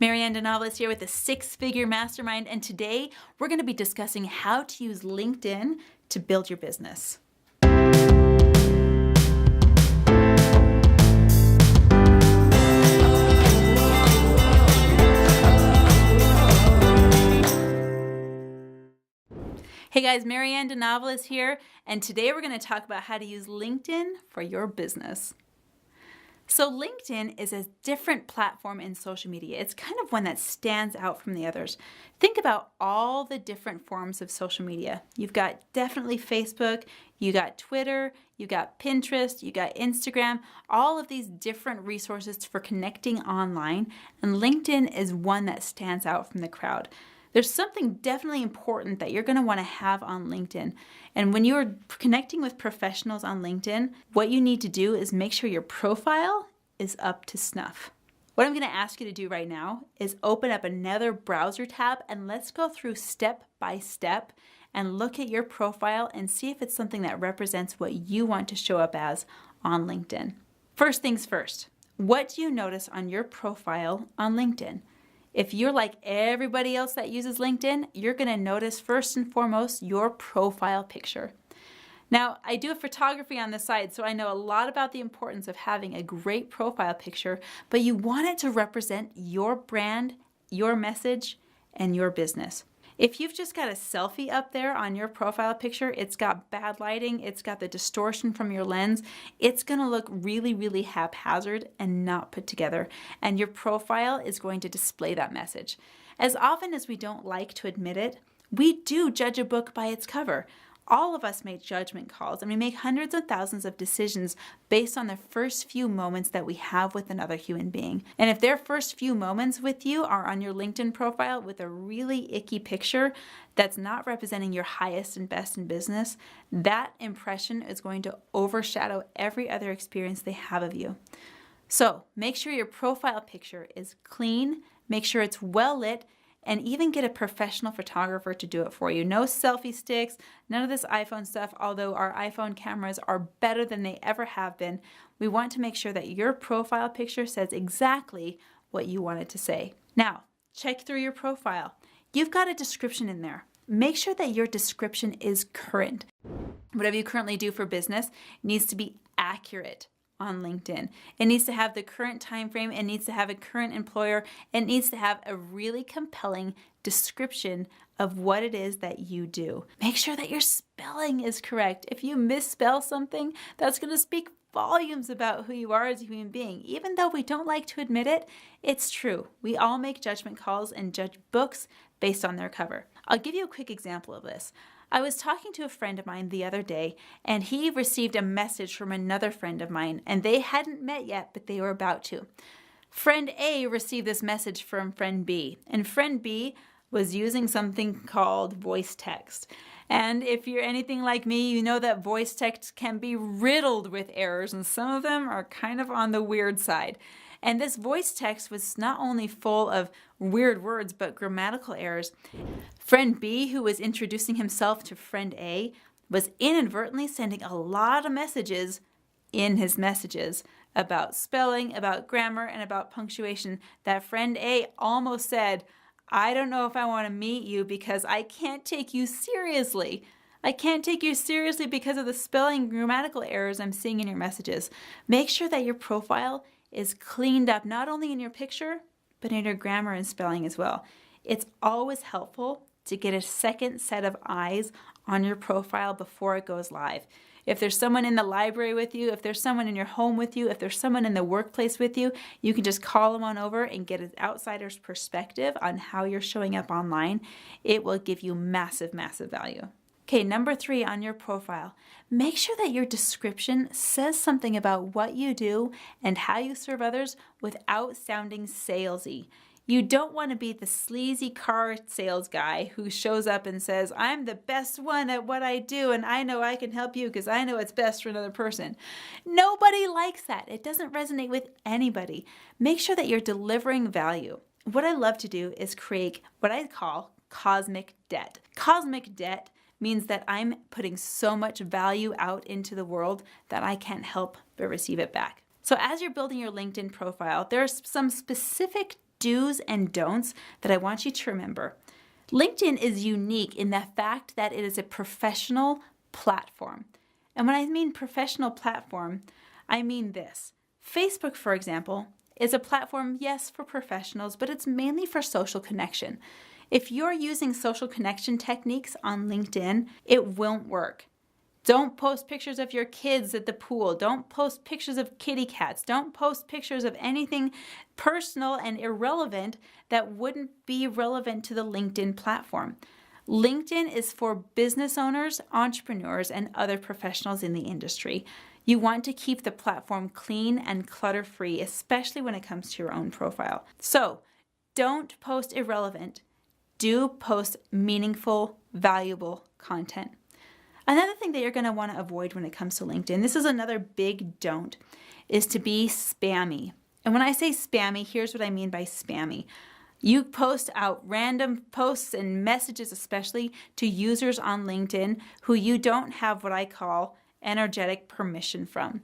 Marianne DeNovellis here with the Six-Figure Mastermind, and today we're going to be discussing how to use LinkedIn to build your business. Hey guys, Marianne DeNovellis here, and today we're going to talk about how to use LinkedIn for your business. So LinkedIn is a different platform in social media. It's kind of one that stands out from the others. Think about all the different forms of social media. You've got definitely Facebook, you got Twitter, you got Pinterest, you got Instagram, all of these different resources for connecting online, and LinkedIn is one that stands out from the crowd. There's something definitely important that you're going to want to have on LinkedIn. And when you're connecting with professionals on LinkedIn, what you need to do is make sure your profile is up to snuff. What I'm going to ask you to do right now is open up another browser tab and let's go through step by step and look at your profile and see if it's something that represents what you want to show up as on LinkedIn. First things first, what do you notice on your profile on LinkedIn? If you're like everybody else that uses LinkedIn, you're going to notice first and foremost your profile picture. Now, I do photography on the side, so I know a lot about the importance of having a great profile picture, but you want it to represent your brand, your message, and your business. If you've just got a selfie up there on your profile picture, it's got bad lighting, it's got the distortion from your lens, it's going to look really, really haphazard and not put together. And your profile is going to display that message. As often as we don't like to admit it, we do judge a book by its cover. All of us make judgment calls and we make hundreds of thousands of decisions based on the first few moments that we have with another human being. And if their first few moments with you are on your LinkedIn profile with a really icky picture that's not representing your highest and best in business, that impression is going to overshadow every other experience they have of you. So make sure your profile picture is clean, make sure it's well lit, and even get a professional photographer to do it for you. No selfie sticks, none of this iPhone stuff, although our iPhone cameras are better than they ever have been. We want to make sure that your profile picture says exactly what you want it to say. Now, check through your profile. You've got a description in there. Make sure that your description is current. Whatever you currently do for business needs to be accurate on LinkedIn. It needs to have the current time frame, it needs to have a current employer, it needs to have a really compelling description of what it is that you do. Make sure that your spelling is correct. If you misspell something, that's going to speak volumes about who you are as a human being. Even though we don't like to admit it, it's true. We all make judgment calls and judge books based on their cover. I'll give you a quick example of this. I was talking to a friend of mine the other day, and he received a message from another friend of mine, and they hadn't met yet, but they were about to. Friend A received this message from friend B, and friend B was using something called voice text. And if you're anything like me, you know that voice text can be riddled with errors, and some of them are kind of on the weird side. And this voice text was not only full of weird words, but grammatical errors. Friend B, who was introducing himself to friend A, was inadvertently sending a lot of messages in his messages about spelling, about grammar, and about punctuation that friend A almost said, "I don't know if I want to meet you because I can't take you seriously. I can't take you seriously because of the spelling and grammatical errors I'm seeing in your messages." Make sure that your profile is cleaned up, not only in your picture, but in your grammar and spelling as well. It's always helpful to get a second set of eyes on your profile before it goes live. If there's someone in the library with you, if there's someone in your home with you, if there's someone in the workplace with you, you can just call them on over and get an outsider's perspective on how you're showing up online. It will give you massive, massive value. Okay, number 3 on your profile. Make sure that your description says something about what you do and how you serve others without sounding salesy. You don't want to be the sleazy car sales guy who shows up and says, "I'm the best one at what I do and I know I can help you because I know it's best for another person." Nobody likes that. It doesn't resonate with anybody. Make sure that you're delivering value. What I love to do is create what I call cosmic debt. Cosmic debt means that I'm putting so much value out into the world that I can't help but receive it back. So as you're building your LinkedIn profile, there are some specific do's and don'ts that I want you to remember. LinkedIn is unique in the fact that it is a professional platform. And when I mean professional platform, I mean this. Facebook, for example, is a platform, yes, for professionals, but it's mainly for social connection. If you're using social connection techniques on LinkedIn, it won't work. Don't post pictures of your kids at the pool. Don't post pictures of kitty cats. Don't post pictures of anything personal and irrelevant that wouldn't be relevant to the LinkedIn platform. LinkedIn is for business owners, entrepreneurs, and other professionals in the industry. You want to keep the platform clean and clutter-free, especially when it comes to your own profile. So don't post irrelevant. Do post meaningful, valuable content. Another thing that you're going to want to avoid when it comes to LinkedIn, this is another big don't, is to be spammy. And when I say spammy, here's what I mean by spammy. You post out random posts and messages, especially to users on LinkedIn who you don't have what I call energetic permission from.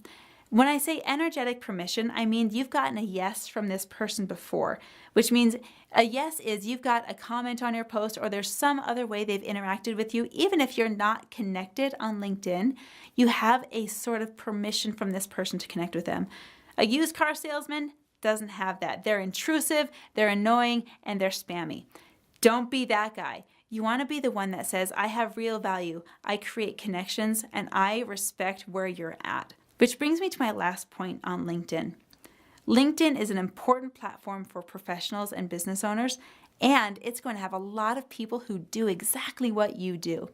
When I say energetic permission, I mean you've gotten a yes from this person before, which means a yes is you've got a comment on your post or there's some other way they've interacted with you. Even if you're not connected on LinkedIn, you have a sort of permission from this person to connect with them. A used car salesman doesn't have that. They're intrusive, they're annoying, and they're spammy. Don't be that guy. You want to be the one that says, I have real value, I create connections, and I respect where you're at. Which brings me to my last point on LinkedIn. LinkedIn is an important platform for professionals and business owners, and it's going to have a lot of people who do exactly what you do.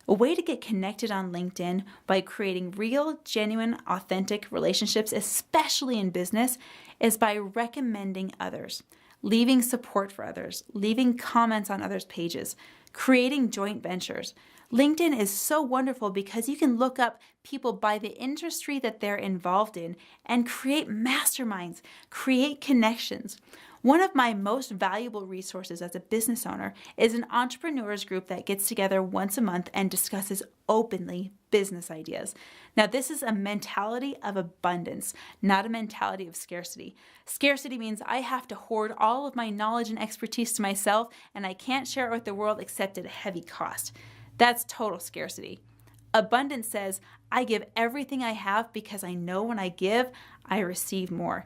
A way to get connected on LinkedIn by creating real, genuine, authentic relationships, especially in business, is by recommending others, leaving support for others, leaving comments on others' pages, creating joint ventures. LinkedIn is so wonderful because you can look up people by the industry that they're involved in and create masterminds, create connections. One of my most valuable resources as a business owner is an entrepreneurs group that gets together once a month and discusses openly business ideas. Now, this is a mentality of abundance, not a mentality of scarcity. Scarcity means I have to hoard all of my knowledge and expertise to myself, and I can't share it with the world except at a heavy cost. That's total scarcity. Abundance says, I give everything I have because I know when I give, I receive more.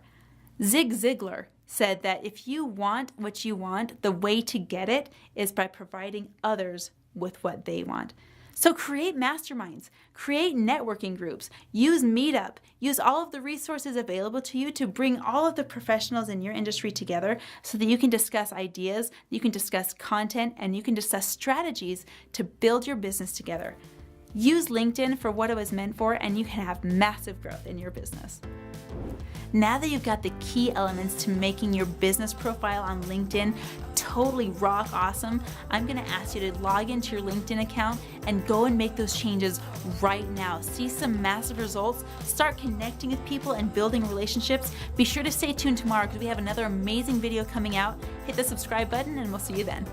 Zig Ziglar said that if you want what you want, the way to get it is by providing others with what they want. So create masterminds, create networking groups, use Meetup, use all of the resources available to you to bring all of the professionals in your industry together so that you can discuss ideas, you can discuss content, and you can discuss strategies to build your business together. Use LinkedIn for what it was meant for, and you can have massive growth in your business. Now that you've got the key elements to making your business profile on LinkedIn totally rock awesome, I'm going to ask you to log into your LinkedIn account and go and make those changes right now. See some massive results, start connecting with people and building relationships. Be sure to stay tuned tomorrow because we have another amazing video coming out. Hit the subscribe button and we'll see you then.